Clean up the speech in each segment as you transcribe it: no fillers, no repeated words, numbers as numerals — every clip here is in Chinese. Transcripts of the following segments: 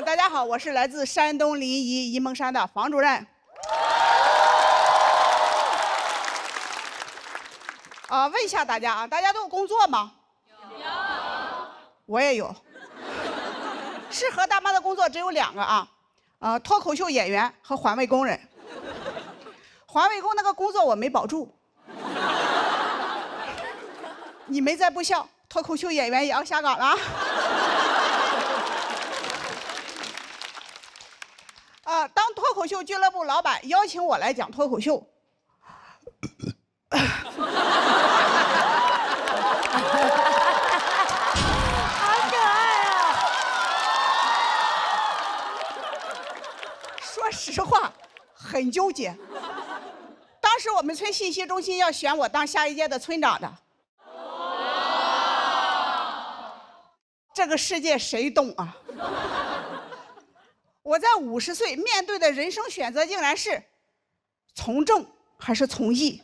大家好，我是来自山东临沂沂蒙山的房主任。问一下大家啊，大家都有工作吗？有。我也有。适合大妈的工作只有2个啊，脱口秀演员和环卫工人。环卫工那个工作我没保住。你们再不笑，脱口秀演员也要下岗了。当脱口秀俱乐部老板邀请我来讲脱口秀，好可爱啊！说实话，很纠结。当时我们村信息中心要选我当下一届的村长的。这个世界谁懂啊？我在50岁面对的人生选择竟然是从政还是从艺。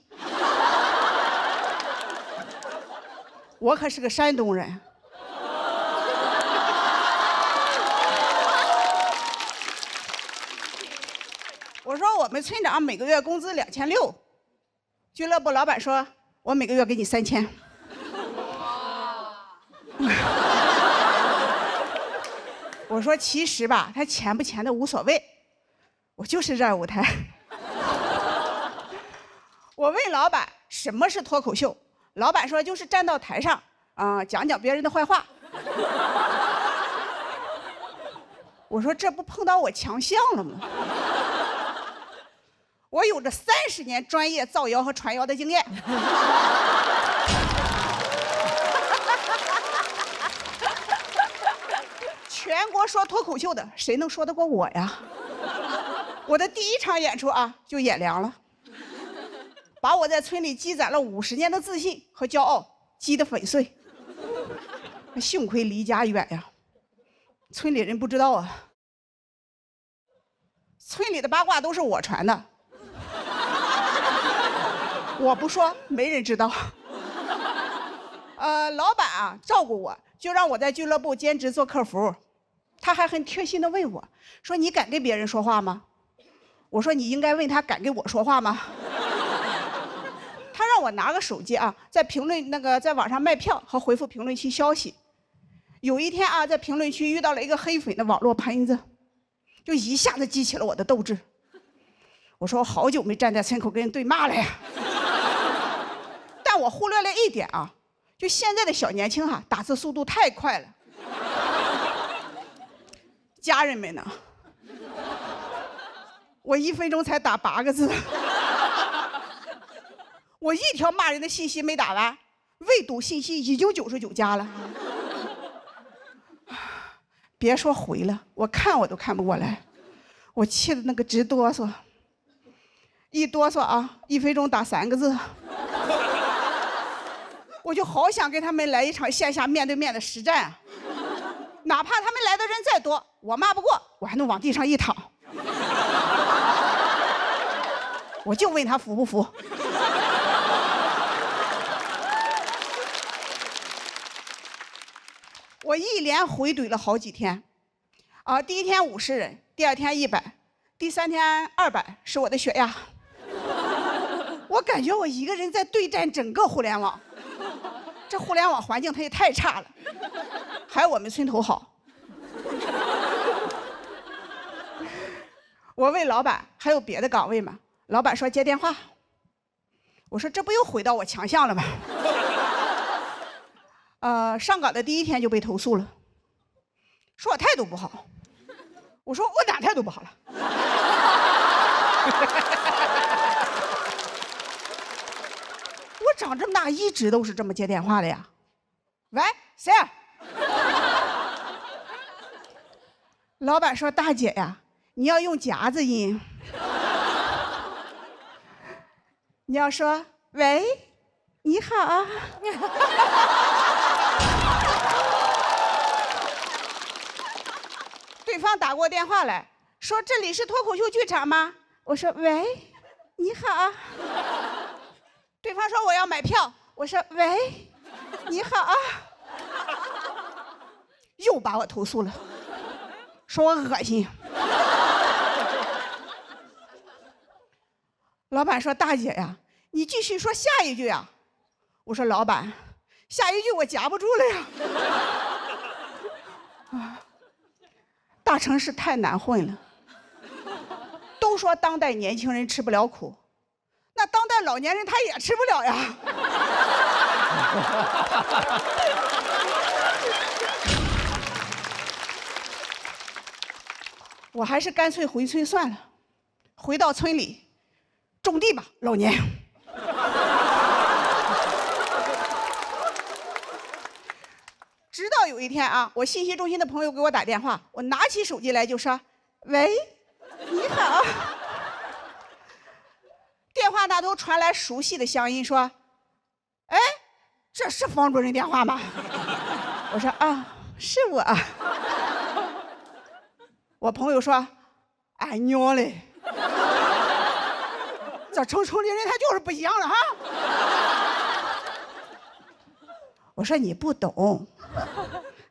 我可是个山东人。我说我们村长每个月工资2600，俱乐部老板说我每个月给你3000。我说其实吧，他钱不钱的无所谓，我就是热爱舞台。我问老板什么是脱口秀，老板说就是站到台上讲讲别人的坏话。我说这不碰到我强项了吗？我有着30年专业造谣和传谣的经验。全国说脱口秀的，谁能说得过我呀？我的第1场演出就演凉了，把我在村里积攒了50年的自信和骄傲击得粉碎。幸亏离家远呀，村里人不知道啊。村里的八卦都是我传的，我不说，没人知道。老板照顾我，就让我在俱乐部兼职做客服。他还很贴心地问我，说你敢跟别人说话吗？我说你应该问他敢跟我说话吗？他让我拿个手机在评论在网上卖票和回复评论区消息。有一天在评论区遇到了一个黑粉的网络喷子，就一下子激起了我的斗志。我说我好久没站在村口跟人对骂了呀。但我忽略了一点就现在的小年轻打字速度太快了。家人们呢？我1分钟才打8个字，我1条骂人的信息没打完，未读信息已经99加了。别说回了，我看我都看不过来，我气得那个直哆嗦，一哆嗦1分钟打3个字。我就好想跟他们来一场线下面对面的实战哪怕他们来的人再多，我骂不过，我还能往地上一躺。我就问他服不服。我一连回怼了好几天，第1天50人，第2天100，第3天200，是我的血压。我感觉我一个人在对战整个互联网。这互联网环境它也太差了，还有我们村头好。我问老板还有别的岗位吗？老板说接电话。我说这不又回到我强项了吗？上岗的第1天就被投诉了，说我态度不好。我说我哪态度不好了？我长这么大一直都是这么接电话的呀。喂，谁啊？老板说大姐呀，你要用夹子音。你要说喂，你好。对方打过电话来说这里是脱口秀剧场吗？我说喂，你好。对方说我要买票，我说喂，你好。又把我投诉了，说我恶心。老板说：“大姐呀，你继续说下一句啊。”我说：“老板，下一句我夹不住了呀。”啊，大城市太难混了。都说当代年轻人吃不了苦，那当代老年人他也吃不了呀。我还是干脆回村算了，回到村里种地吧，老年。直到有一天啊，我信息中心的朋友给我打电话，我拿起手机来就说：“喂，你好。”电话那头传来熟悉的乡音，说：“哎，这是房主任电话吗？”我说：“啊，是我。”我朋友说：“哎娘嘞，这城里人他就是不一样了哈。”我说：“你不懂，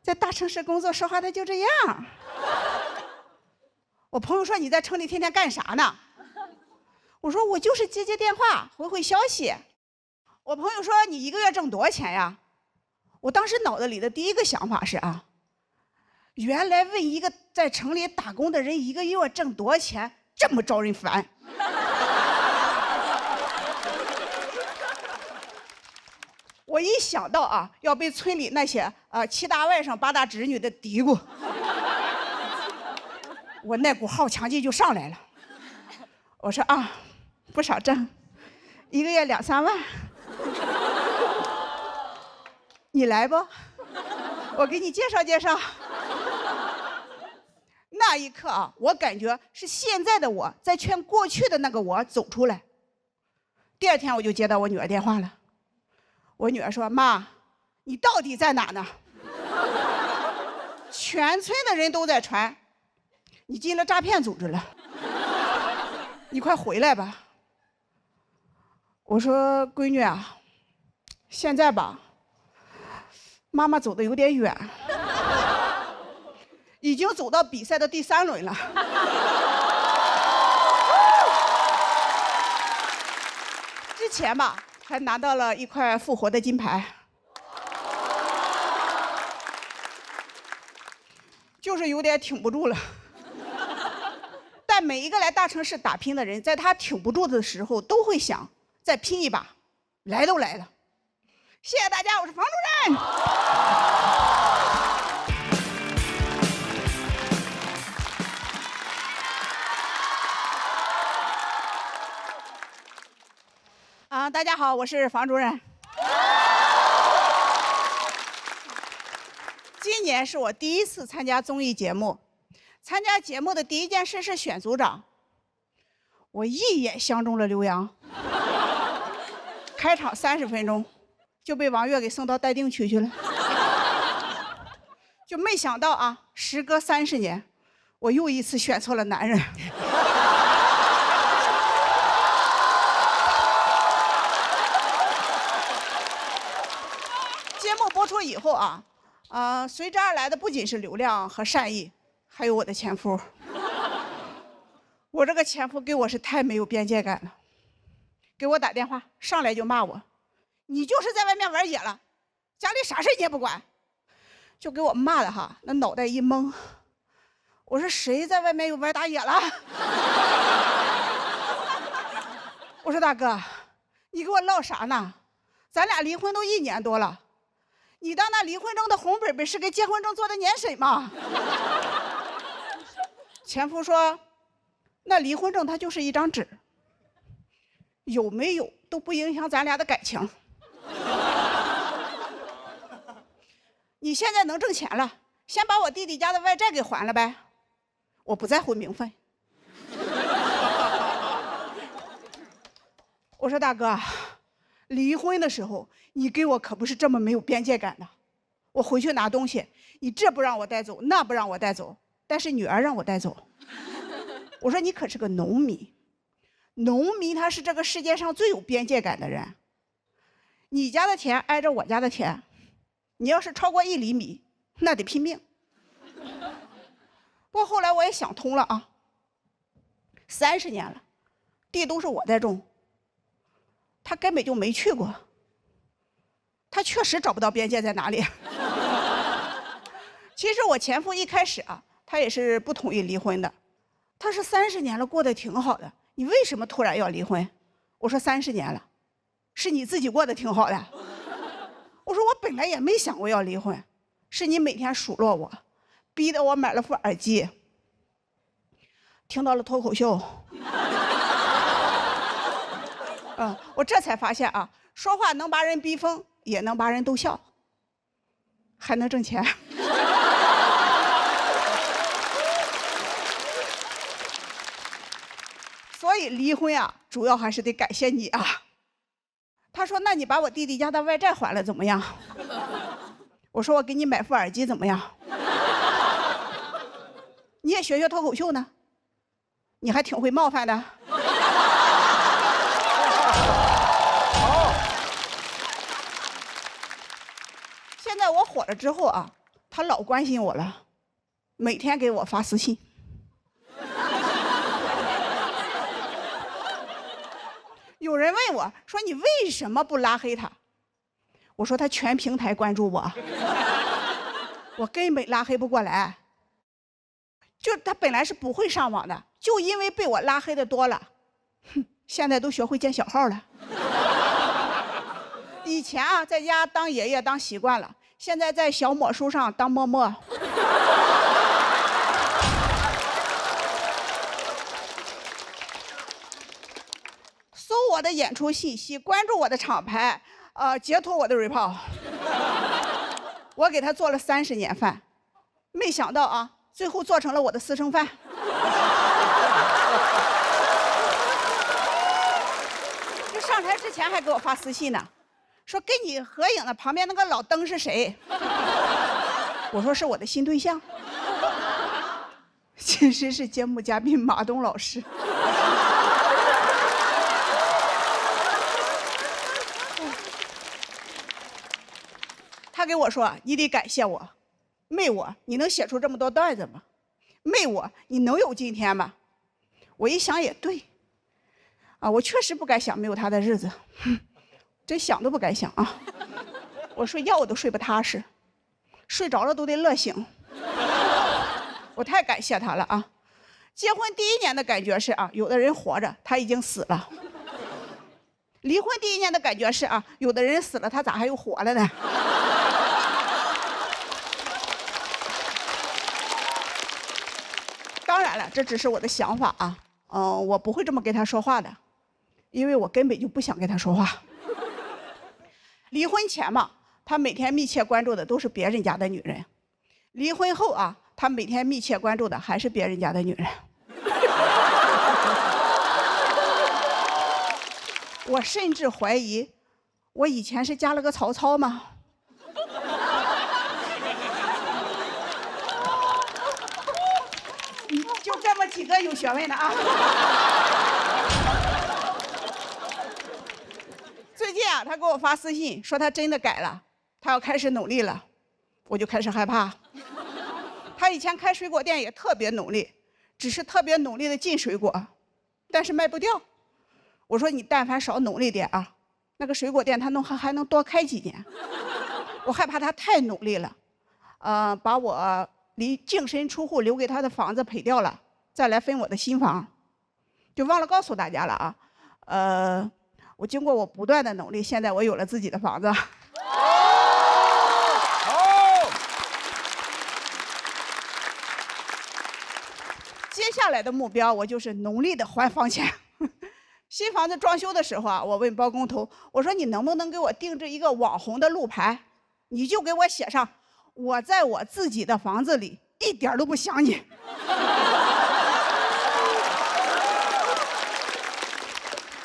在大城市工作说话他就这样。”我朋友说：“你在城里天天干啥呢？”我说：“我就是接接电话，回回消息。”我朋友说：“你一个月挣多少钱呀？”我当时脑子里的第一个想法是啊，原来问一个在城里打工的人一个月挣多少钱这么招人烦。我一想到啊要被村里那些7大外甥8大侄女的嘀咕，我那股好强劲就上来了。我说：“啊，不少挣，一个月2、3万，你来不？我给你介绍介绍。”那一刻啊，我感觉是现在的我在劝过去的那个我走出来。第2天我就接到我女儿电话了，我女儿说：“妈，你到底在哪呢？全村的人都在传，你进了诈骗组织了，你快回来吧。”我说：“闺女啊，现在吧，妈妈走的有点远，已经走到比赛的第3轮了。”之前吧，还拿到了1块复活的金牌，就是有点挺不住了。但每一个来大城市打拼的人，在他挺不住的时候，都会想再拼一把，来都来了。谢谢大家，我是房主任。大家好，我是房主任。今年是我第1次参加综艺节目，参加节目的第1件事是选组长。我一眼相中了刘洋，开场30分钟就被王悦给送到待定区去了。就没想到啊，时隔30年，我又一次选错了男人。节目播出以后啊，随之而来的不仅是流量和善意，还有我的前夫。我这个前夫给我是太没有边界感了，给我打电话上来就骂我：“你就是在外面玩野了，家里啥事你也不管。”就给我骂的哈，那脑袋一懵。我说：“谁在外面又玩打野了？”我说：“大哥，你给我唠啥呢？咱俩离婚都1年多了，你当那离婚证的红本本是给结婚证做的年审吗？”前夫说：“那离婚证它就是一张纸，有没有都不影响咱俩的感情。你现在能挣钱了，先把我弟弟家的外债给还了呗，我不在乎名分。”我说：“大哥，离婚的时候你给我可不是这么没有边界感的。我回去拿东西，你这不让我带走，那不让我带走，但是女儿让我带走。”我说：“你可是个农民，农民他是这个世界上最有边界感的人。你家的田挨着我家的田，你要是超过1厘米，那得拼命。不过后来我也想通了啊，30年了，地都是我在种，他根本就没去过，他确实找不到边界在哪里。其实我前夫一开始啊，他也是不同意离婚的，他是30年了过得挺好的，你为什么突然要离婚？我说30年了，是你自己过得挺好的。我说我本来也没想过要离婚，是你每天数落我，逼得我买了副耳机，听到了脱口秀。我这才发现啊，说话能把人逼疯，也能把人逗笑，还能挣钱。所以离婚啊，主要还是得感谢你啊。他说：“那你把我弟弟家的外债还了怎么样？”我说：“我给你买副耳机怎么样？”你也学学脱口秀呢，你还挺会冒犯的。现在我火了之后啊，他老关心我了，每天给我发私信。有人问我说：“你为什么不拉黑他？”我说：“他全平台关注我，我根本拉黑不过来。就他本来是不会上网的，就因为被我拉黑的多了，现在都学会建小号了。以前啊，在家当爷爷当习惯了，现在在小某书上当陌陌。”搜我的演出信息，关注我的厂牌，截图我的 report。我给他做了30年饭，没想到啊，最后做成了我的私生饭。就上台之前还给我发私信呢，说跟你合影的旁边那个老登是谁？我说是我的新对象，其实是节目嘉宾马东老师。他给我说：“你得感谢我，没我你能写出这么多段子吗？没我你能有今天吗？”我一想也对，啊，我确实不该想没有他的日子，真想都不该想啊！我睡觉我都睡不踏实，睡着了都得乐醒。我太感谢他了啊！结婚第1年的感觉是啊，有的人活着他已经死了；离婚第1年的感觉是啊，有的人死了他咋还又活了呢？当然了，这只是我的想法啊，我不会这么跟他说话的，因为我根本就不想跟他说话。离婚前嘛，他每天密切关注的都是别人家的女人；离婚后啊，他每天密切关注的还是别人家的女人。我甚至怀疑，我以前是加了个曹操吗？就这么几个有学问的啊！最近啊，他给我发私信说他真的改了，他要开始努力了，我就开始害怕。他以前开水果店也特别努力，只是特别努力的进水果，但是卖不掉。我说你但凡少努力点啊，那个水果店他还能多开几年。我害怕他太努力了，把我离净身出户留给他的房子赔掉了，再来分我的新房，就忘了告诉大家了啊。我经过我不断的努力，现在我有了自己的房子。接下来的目标，我就是努力的还房钱。新房子装修的时候啊，我问包工头，我说你能不能给我定制一个网红的路牌？你就给我写上，我在我自己的房子里一点都不想你。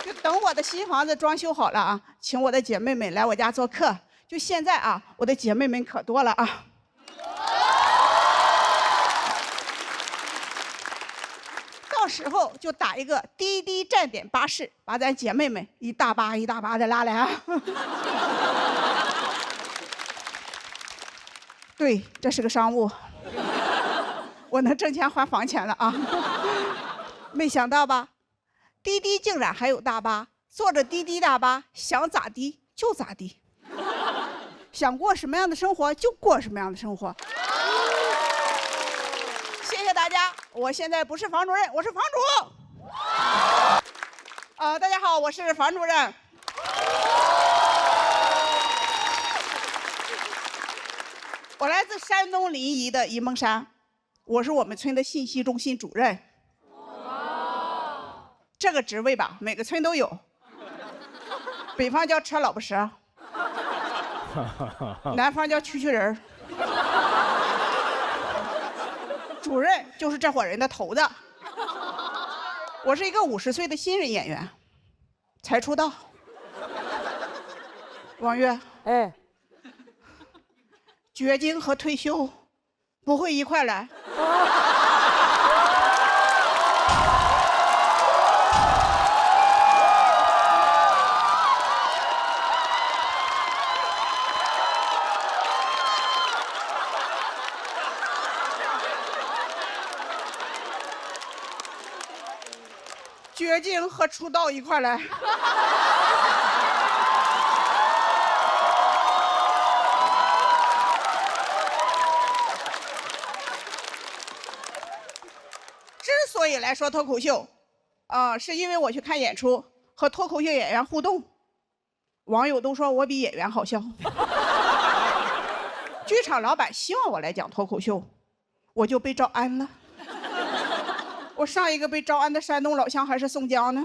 就等我的新房子装修好了啊，请我的姐妹们来我家做客。就现在啊，我的姐妹们可多了啊。到时候就打一个滴滴站点巴士，把咱姐妹们一大巴一大巴的拉来啊。对，这是个商务。我能挣钱还房钱了啊！没想到吧，滴滴竟然还有大巴，坐着滴滴大巴想咋地就咋地，想过什么样的生活就过什么样的生活。谢谢大家，我现在不是房主任，我是房主。大家好，我是房主任。我来自山东临沂的沂蒙山，我是我们村的信息中心主任。这个职位吧，每个村都有。北方叫车老婆蛇，南方叫蛐蛐人。主任就是这伙人的头子。我是一个50岁的新人演员，才出道。王月，哎，绝经和退休不会一块来。绝经和出道一块来。之所以来说脱口秀，是因为我去看演出和脱口秀演员互动，网友都说我比演员好笑。剧场老板希望我来讲脱口秀，我就被招安了。我上一个被招安的山东老乡还是宋江呢。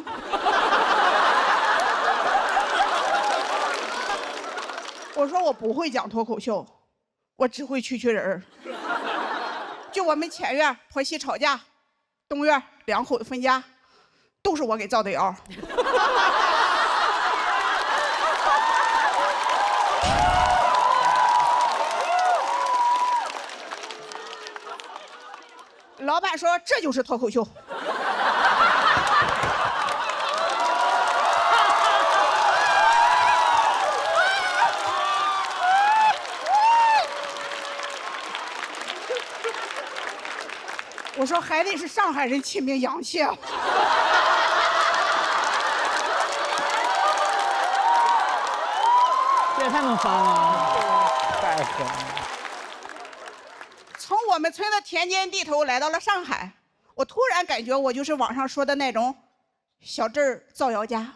我说我不会讲脱口秀，我只会蛐蛐人儿。就我们前院婆媳吵架，东院2口子分家，都是我给造的谣。老板说这就是脱口秀。我说还得是上海人亲民洋气啊。这也太能翻了，太狠了。从我们村的田间地头来到了上海，我突然感觉我就是网上说的那种小镇儿造谣家。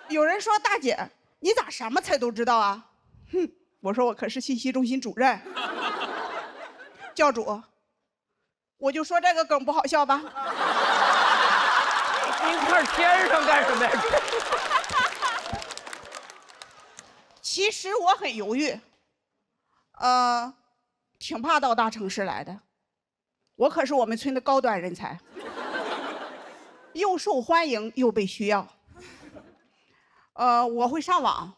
有人说大姐，你咋什么菜都知道啊？哼，我说我可是信息中心主任。教主，我就说这个梗不好笑吧？您块天上干什么呀？其实我很犹豫，挺怕到大城市来的。我可是我们村的高端人才，又受欢迎又被需要。我会上网。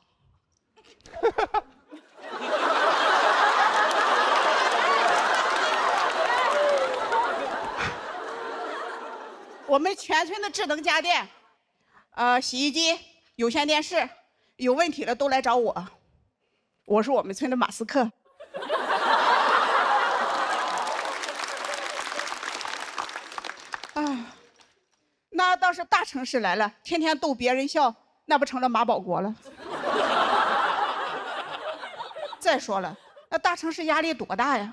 我们全村的智能家电，洗衣机、有线电视，有问题了都来找我。我是我们村的马斯克。那倒是大城市来了，天天逗别人笑，那不成了马保国了？再说了，那大城市压力多大呀？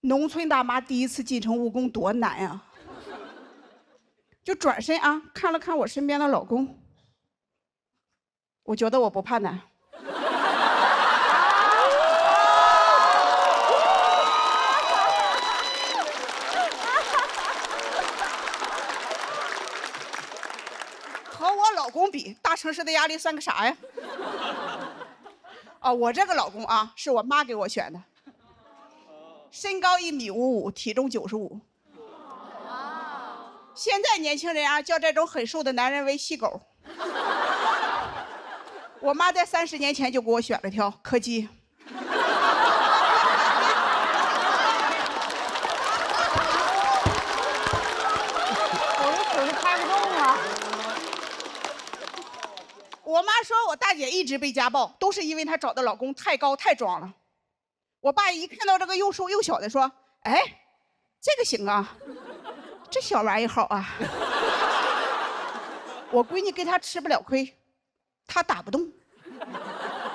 农村大妈第一次进城务工多难呀！就转身啊，看了看我身边的老公，我觉得我不怕难。和我老公比，大城市的压力算个啥呀？我这个老公啊，是我妈给我选的，身高1.55米，体重95。现在年轻人啊，叫这种很瘦的男人为细狗。我妈在30年前就给我选了条柯基。手是开不动啊。我妈说我大姐一直被家暴，都是因为她找的老公太高太壮了。我爸一看到这个又瘦又小的，说：“哎，这个行啊，这小玩意好啊。”我闺女给他吃不了亏，他打不动。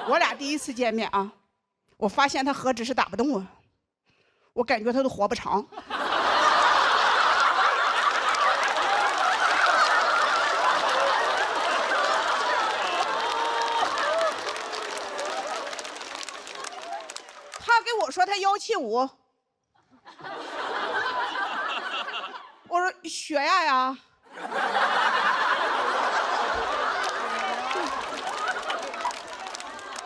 我俩第一次见面啊，我发现他何止是打不动啊，我感觉他都活不长。他给我说他175，我说血压呀。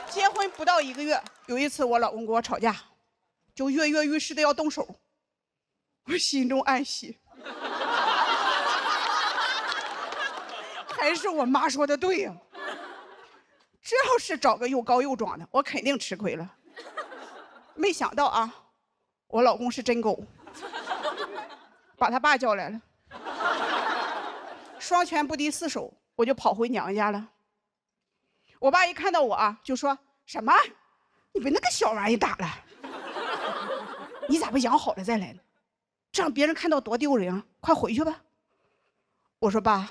结婚不到1个月，有一次我老公跟我吵架，就跃跃欲试的要动手，我心中暗喜，还是我妈说的对呀，这要是找个又高又壮的，我肯定吃亏了。没想到啊，我老公是真狗，把他爸叫来了，双拳不敌四手，我就跑回娘家了。我爸一看到我啊，就说：“什么？你被那个小玩意打了？你咋不养好了再来呢？这让别人看到多丢人啊！快回去吧。”我说：“爸，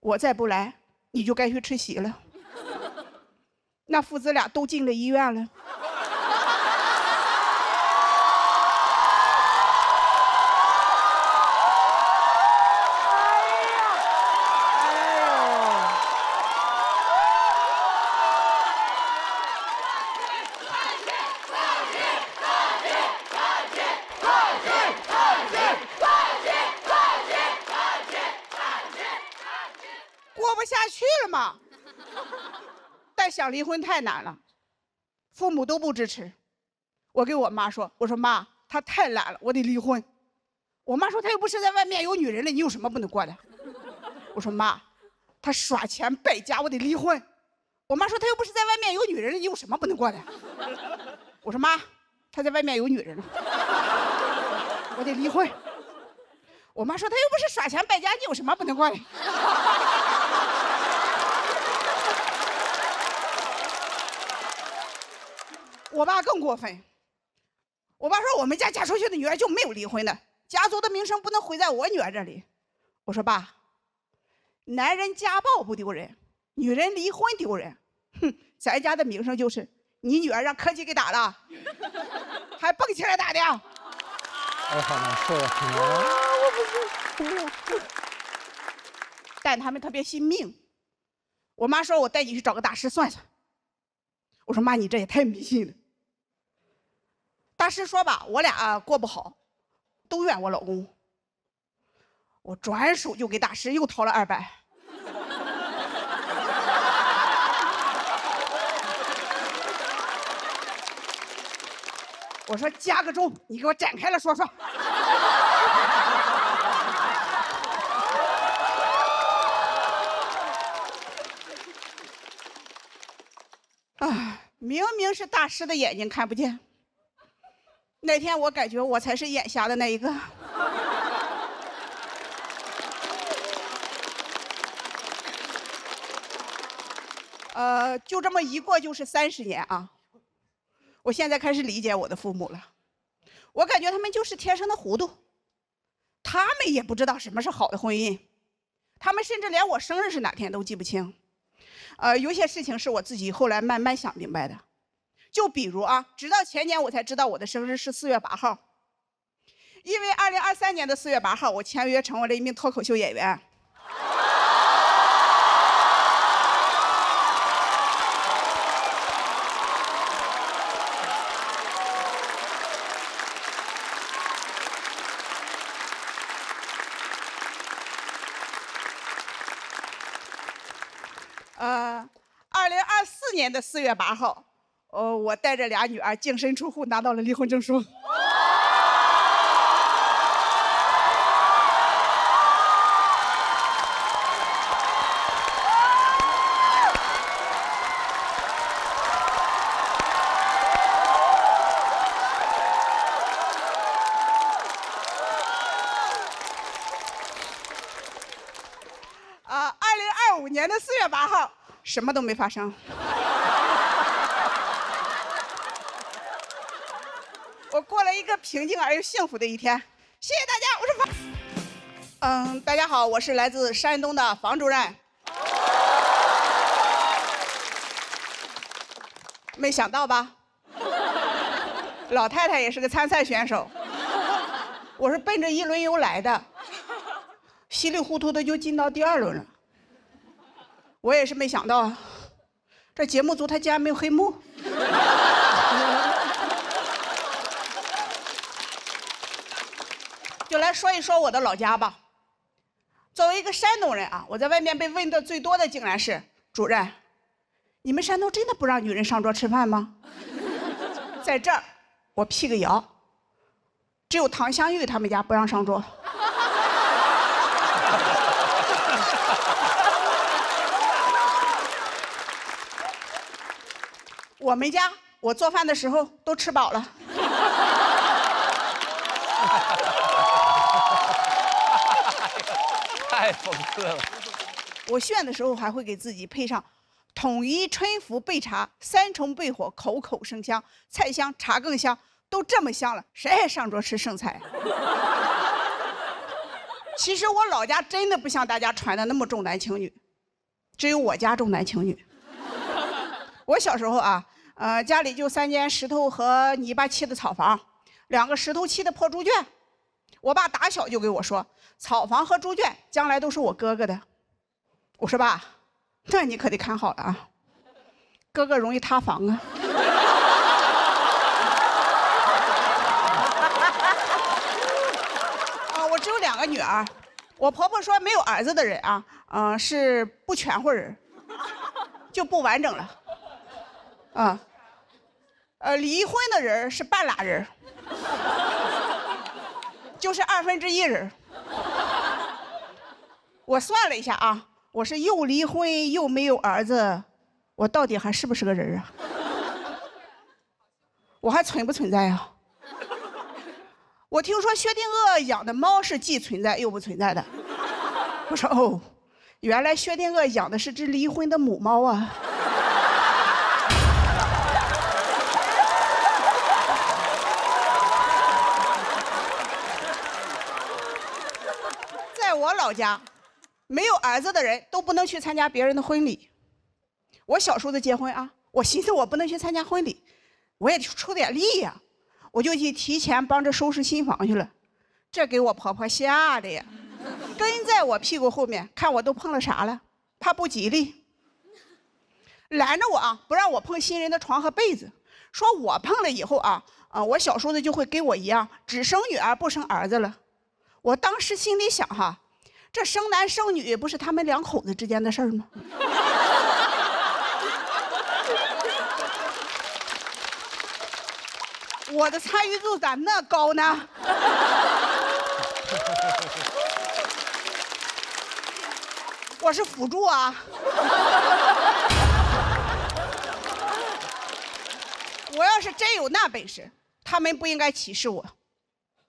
我再不来，你就该去吃席了。”那父子俩都进了医院了。过不下去了嘛，但想离婚太难了，父母都不支持。我给我妈说：“我说妈，他太懒了，我得离婚。”我妈说：“他又不是在外面有女人了，你有什么不能过的？”我说：“妈，他耍钱败家，我得离婚。”我妈说：“他又不是在外面有女人了，你有什么不能过的？”我说：“妈，他在外面有女人了，我得离婚。”我妈说：“他又不是耍钱败家，你有什么不能过的？”我爸更过分，我爸说：“我们家嫁出去的女儿就没有离婚的，家族的名声不能毁在我女儿这里。”我说：“爸，男人家暴不丢人，女人离婚丢人。哼，咱家的名声就是你女儿让柯基给打了，还蹦起来打的。”我好难受啊！我不是，但他们特别信命。我妈说：“我带你去找个大师算算。”我说：“妈，你这也太迷信了。”大师说吧，我俩过不好，都怨我老公。我转手就给大师又掏了200。我说：“加个钟，你给我展开了说说。”啊，明明是大师的眼睛看不见。那天我感觉我才是眼瞎的那一个。就这么一过就是30年啊。我现在开始理解我的父母了，我感觉他们就是天生的糊涂，他们也不知道什么是好的婚姻，他们甚至连我生日是哪天都记不清。有些事情是我自己后来慢慢想明白的，就比如啊，直到前年我才知道我的生日是4月8号，因为2023年的4月8号，我签约成为了一名脱口秀演员。2024年的4月8号，我带着俩女儿净身出户，拿到了离婚证书。2025年的4月8号，什么都没发生。我过了一个平静而又幸福的一天。谢谢大家，我是房。大家好，我是来自山东的房主任。没想到吧？老太太也是个参赛选手。我是奔着1轮游来的，稀里糊涂的就进到第2轮了。我也是没想到，这节目组他竟然没有黑幕。就来说一说我的老家吧。作为一个山东人啊，我在外面被问的最多的竟然是主任，你们山东真的不让女人上桌吃饭吗？在这儿，我辟个谣，只有唐香玉他们家不让上桌。我们家，我做饭的时候都吃饱了。太讽刺了。我炫的时候还会给自己配上统一春福备茶，3重备火，口口生香，菜香茶更香，都这么香了，谁还上桌吃剩菜？其实我老家真的不像大家传的那么重男轻女，只有我家重男轻女。我小时候啊，家里就3间石头和泥巴砌的草房，2个石头砌的破猪圈。我爸打小就给我说，草房和猪圈将来都是我哥哥的。我说爸，那你可得看好了啊，哥哥容易塌房啊。我只有2个女儿，我婆婆说没有儿子的人啊，是不全乎人，就不完整了。离婚的人是半拉人，就是1/2人。我算了一下啊，我是又离婚又没有儿子，我到底还是不是个人啊？我还存不存在啊？我听说薛定谔养的猫是既存在又不存在的。我说哦，原来薛定谔养的是只离婚的母猫啊。在我老家，没有儿子的人都不能去参加别人的婚礼。我小时候的结婚啊，我寻思我不能去参加婚礼，我也出点力呀，我就去提前帮着收拾新房去了。这给我婆婆吓的呀，跟在我屁股后面看我都碰了啥了，怕不吉利，拦着我啊，不让我碰新人的床和被子，说我碰了以后啊，我小时候的就会跟我一样，只生女儿不生儿子了。我当时心里想哈，这生男生女不是他们2口子之间的事儿吗？我的参与度咋那高呢？我是辅助啊。我要是真有那本事，他们不应该歧视我，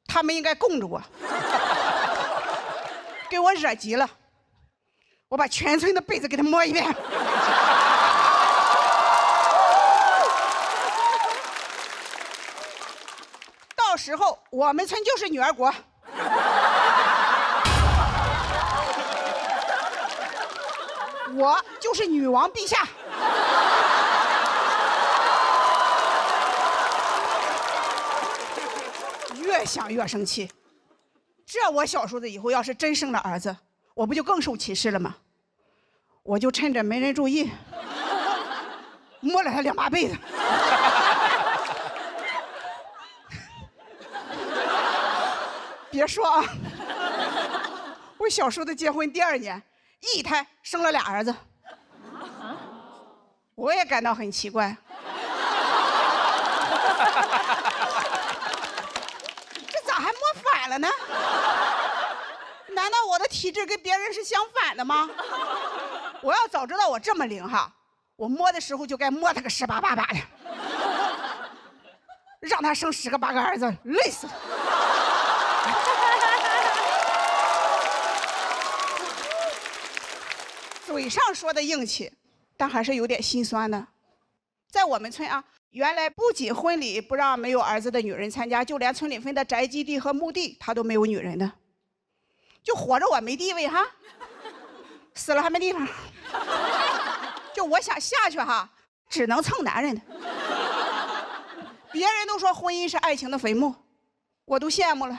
他们应该供着我。给我惹急了，我把全村的被子给他摸一遍。到时候我们村就是女儿国。我就是女王陛下。越想越生气，这我小叔子以后要是真生了儿子，我不就更受歧视了吗？我就趁着没人注意，摸了他2把被子。别说啊，我小叔子结婚第2年，1胎生了2儿子，我也感到很奇怪。这咋还摸反了呢？难道我的体质跟别人是相反的吗？我要早知道我这么灵哈，我摸的时候就该摸他个10把8把的，让他生10个8个儿子，累死他。嘴上说的硬气，但还是有点心酸的。在我们村啊，原来不仅婚礼不让没有儿子的女人参加，就连村里分的宅基地和墓地，他都没有女人的。就活着我没地位哈，死了还没地方。就我想下去哈，只能蹭男人的。别人都说婚姻是爱情的坟墓，我都羡慕了。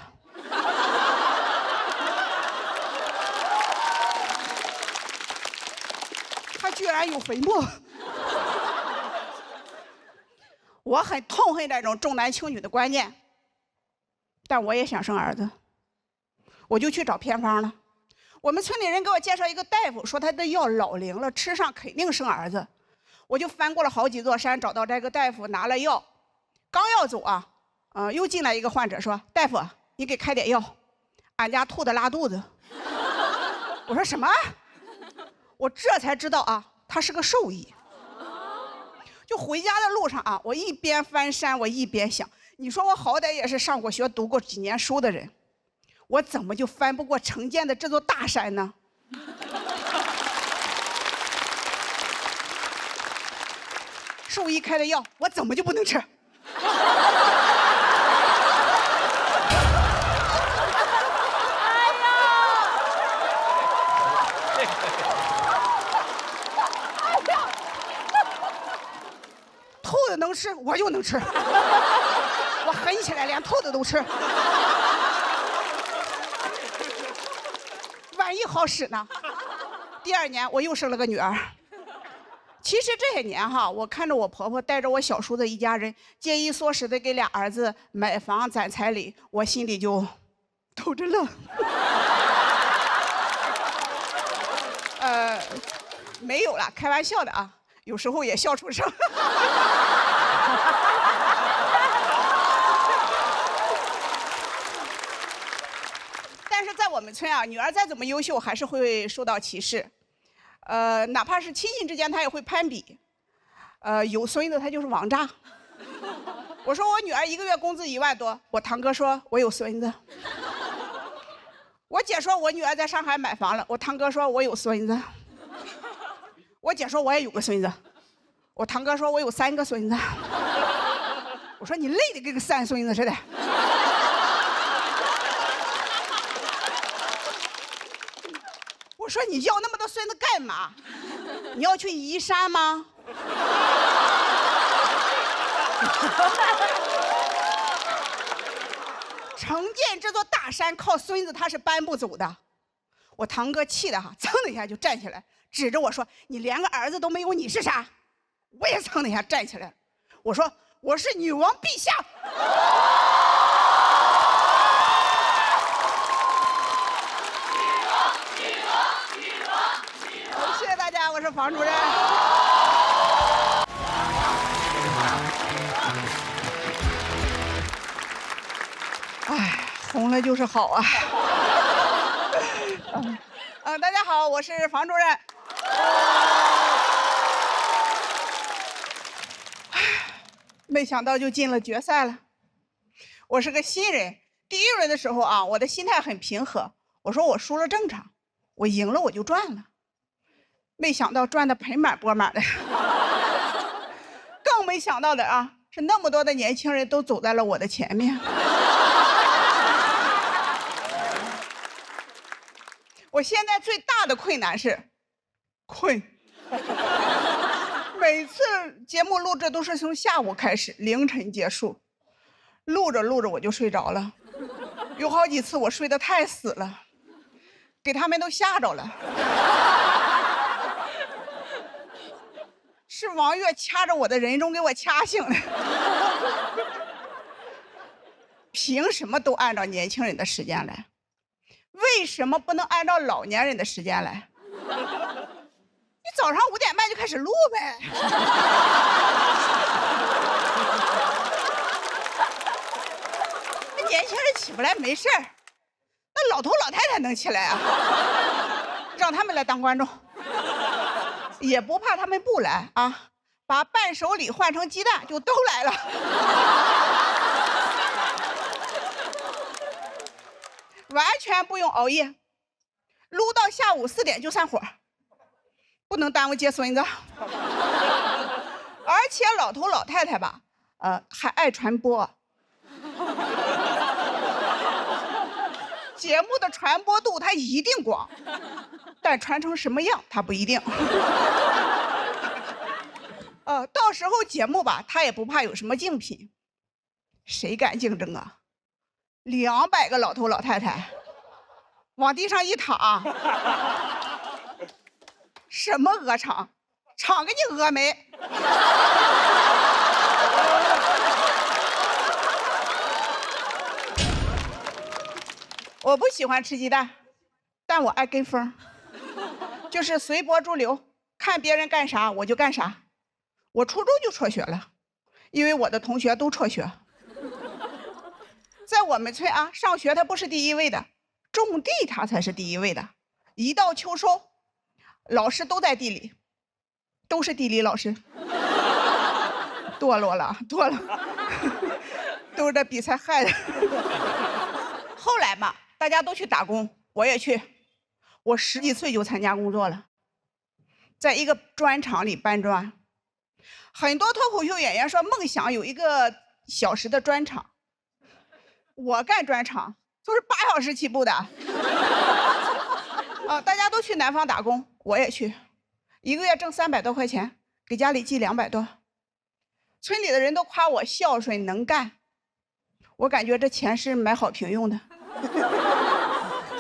他居然有坟墓。我很痛恨这种重男轻女的观念，但我也想生儿子，我就去找偏方了。我们村里人给我介绍一个大夫，说他的药老灵了，吃上肯定生儿子。我就翻过了好几座山，找到这个大夫，拿了药，刚要走啊，又进来一个患者说：“大夫，你给开点药，俺家兔子拉肚子。”我说什么？我这才知道啊，他是个兽医。就回家的路上啊，我一边翻山，我一边想，你说我好歹也是上过学、读过几年书的人，我怎么就翻不过城建的这座大山呢？兽医开的药，我怎么就不能吃？兔子能吃，我就能吃。我狠起来，连兔子都吃。万一好使呢？第2年我又生了个女儿。其实这些年哈，我看着我婆婆带着我小叔子一家人节衣缩食的给俩儿子买房攒彩礼，我心里就偷着乐。没有了，开玩笑的啊，有时候也笑出声。但是在我们村啊，女儿再怎么优秀，还是会受到歧视。哪怕是亲戚之间，她也会攀比。有孙子，她就是王炸。我说我女儿1个月工资1万多，我堂哥说我有孙子。我姐说我女儿在上海买房了，我堂哥说我有孙子。我姐说我也有个孙子，我堂哥说我有3个孙子。我说你累得跟个3孙子似的。我说你要那么多孙子干嘛？你要去移山吗？城建这座大山靠孙子他是搬不走的。我堂哥气的哈，噌的一下就站起来，指着我说：“你连个儿子都没有，你是啥？”我也噌的一下站起来，我说：“我是女王陛下。”谢谢大家，我是房主任。哎，红了就是好啊。大家好，我是房主任。没想到就进了决赛了。我是个新人，第1轮的时候啊，我的心态很平和，我说我输了正常，我赢了我就赚了。没想到赚得盆满钵满的。更没想到的啊，是那么多的年轻人都走在了我的前面。我现在最大的困难是困。每次节目录制都是从下午开始，凌晨结束，录着录着我就睡着了，有好几次我睡得太死了，给他们都吓着了。是王月掐着我的人中给我掐醒的。凭什么都按照年轻人的时间来？为什么不能按照老年人的时间来？你早上5点半就开始录呗。那年轻人起不来没事儿，那老头老太太能起来啊？让他们来当观众，也不怕他们不来啊，把伴手礼换成鸡蛋就都来了。完全不用熬夜，录到下午4点就散伙，不能耽误接孙子。而且老头老太太吧，还爱传播。节目的传播度它一定广，但传成什么样它不一定。到时候节目吧，他也不怕有什么竞品，谁敢竞争啊？200个老头老太太往地上一躺，什么鹅场？场给你鹅没？我不喜欢吃鸡蛋，但我爱跟风，就是随波逐流，看别人干啥我就干啥。我初中就辍学了，因为我的同学都辍学。在我们村啊，上学他不是第一位的，种地他才是第一位的。一到秋收，老师都在地里，都是地理老师。堕落了，都是这比赛害的。后来嘛，大家都去打工，我也去。我10几岁就参加工作了，在一个砖厂里搬砖。很多脱口秀演员说梦想有1个小时的专场，我干专场都是8小时起步的。大家都去南方打工，我也去，1个月挣300多块钱，给家里寄200多。村里的人都夸我孝顺能干，我感觉这钱是买好评用的。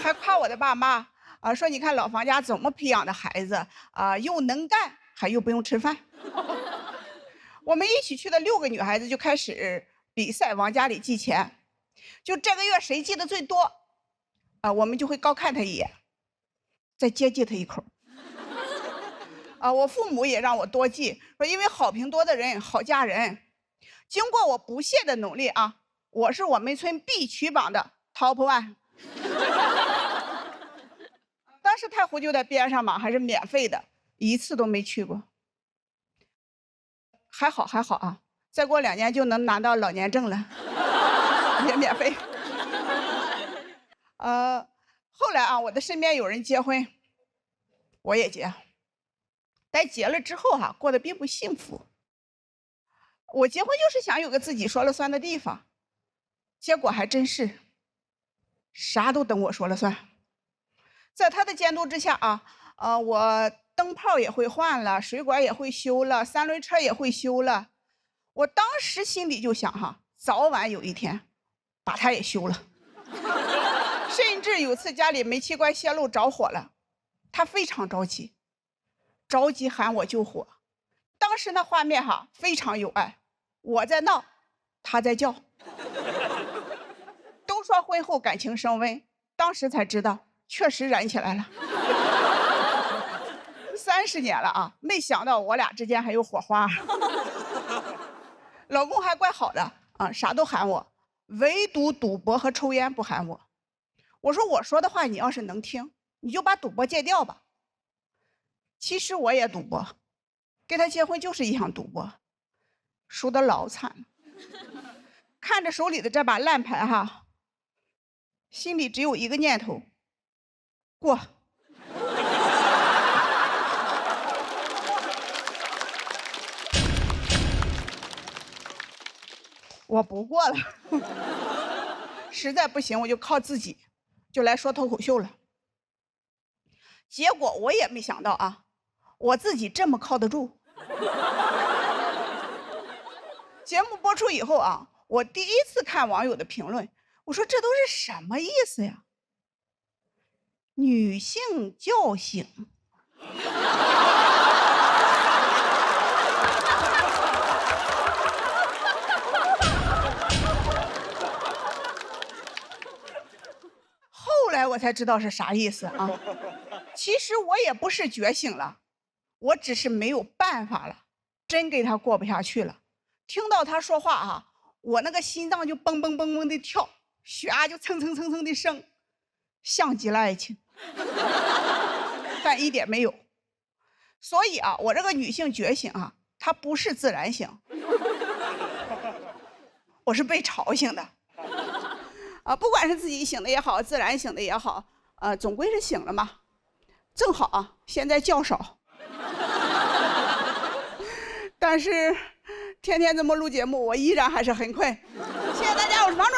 还夸我的爸妈说你看老房家怎么培养的孩子又能干还又不用吃饭。我们一起去的6个女孩子就开始比赛往家里寄钱，就这个月谁寄的最多我们就会高看他一眼，再接济他一口。我父母也让我多寄，说因为好评多的人好嫁人。经过我不懈的努力我是我们村必取榜的 top 1。当时太湖就在边上嘛，还是免费的，1次都没去过。还好再过2年就能拿到老年证了，也免费。后来我的身边有人结婚，我也结，但结了之后过得并不幸福。我结婚就是想有个自己说了算的地方，结果还真是啥都等我说了算。在他的监督之下我灯泡也会换了，水管也会修了，3轮车也会修了。我当时心里就想早晚有一天把它也修了。甚至有次家里煤气罐泄漏着火了，他非常着急喊我救火。当时那画面非常有爱，我在闹，他在叫。都说婚后感情升温，当时才知道确实燃起来了。30年了没想到我俩之间还有火花。老公还怪好的啥都喊我，唯独赌博和抽烟不喊我。我说我说的话你要是能听，你就把赌博戒掉吧。其实我也赌博，跟他结婚就是一场赌博，输得老惨了。看着手里的这把烂牌心里只有一个念头，过。我不过了。实在不行我就靠自己，就来说脱口秀了。结果我也没想到我自己这么靠得住。节目播出以后我第一次看网友的评论，我说这都是什么意思呀？女性觉醒。后来我才知道是啥意思其实我也不是觉醒了，我只是没有办法了，真跟他过不下去了。听到他说话我那个心脏就蹦蹦蹦蹦的跳，血压就蹭蹭蹭蹭的升，像极了爱情。但一点没有。所以我这个女性觉醒它不是自然醒，我是被吵醒的。不管是自己醒的也好，自然醒的也好，总归是醒了嘛。正好现在觉少。但是天天这么录节目，我依然还是很困。谢谢大家，我是王